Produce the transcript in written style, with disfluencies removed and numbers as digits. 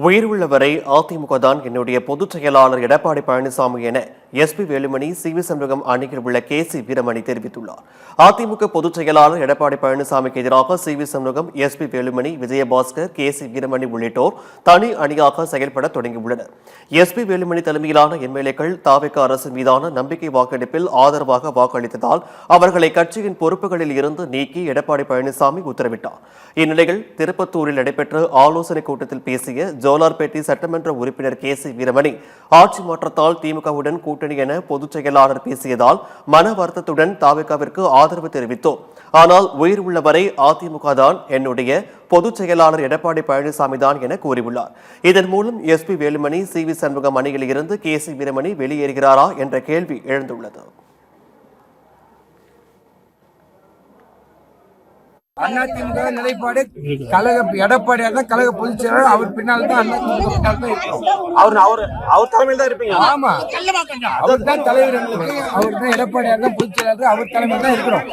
உயிர் அதிமுக தான் என்னுடைய பொதுச் செயலாளர் எடப்பாடி பழனிசாமி என எஸ்பி வேலுமணி சி.வி. சண்முகம் அணியில் உள்ள கே.சி. வீரமணி தெரிவித்துள்ளார். அதிமுக பொதுச் செயலாளர் எடப்பாடி பழனிசாமிக்கு எதிராக CV. Shanmugam, SP Velumani, Vijayabaskar, KC. Veeramani உள்ளிட்டோர் தனி அணியாக செயல்பட தொடங்கியுள்ளனர். எஸ்பி வேலுமணி தலைமையிலான எம்எல்ஏக்கள் தாவேகா அரசு மீதான நம்பிக்கை வாக்கெடுப்பில் ஆதரவாக வாக்களித்ததால் அவர்களை கட்சியின் பொறுப்புகளில் இருந்து நீக்கி எடப்பாடி பழனிசாமி உத்தரவிட்டார். இந்நிலையில் திருப்பத்தூரில் நடைபெற்ற ஆலோசனைக் கூட்டத்தில் பேசிய ஜோலார்பேட்டை சட்டமன்ற உறுப்பினர் கே.சி. வீரமணி, ஆட்சி மாற்றத்தால் திமுகவுடன் கூட்டணி என பொதுச் செயலாளர் பேசியதால் மன வருத்தத்துடன் தாவேகாவிற்கு ஆதரவு தெரிவித்தோம். ஆனால் உயிர் உள்ளவரை அதிமுக தான் என்னுடைய பொதுச் செயலாளர் எடப்பாடி பழனிசாமி தான் என கூறியுள்ளார். இதன் மூலம் எஸ்பி வேலுமணி, சி.வி. சண்முகம் அணியில் இருந்து கே.சி. வீரமணி வெளியேறுகிறாரா என்ற கேள்வி எழுந்துள்ளது. அதிமுக நிலைப்பாடு கழக எடப்பாடியார் தான் கழக பொதுச் செயலாளர். அவர் பின்னால் தான் அதிமுக பின்னால் தான் இருக்கும். அவர் தலைமையில் தான் இருப்பீங்க. ஆமா, அவர் தான் தலைவர். அவர் தான் எடப்பாடியார் தான் பொதுச் செயலாளர். அவர் தலைமையில் தான் இருக்கிறோம்.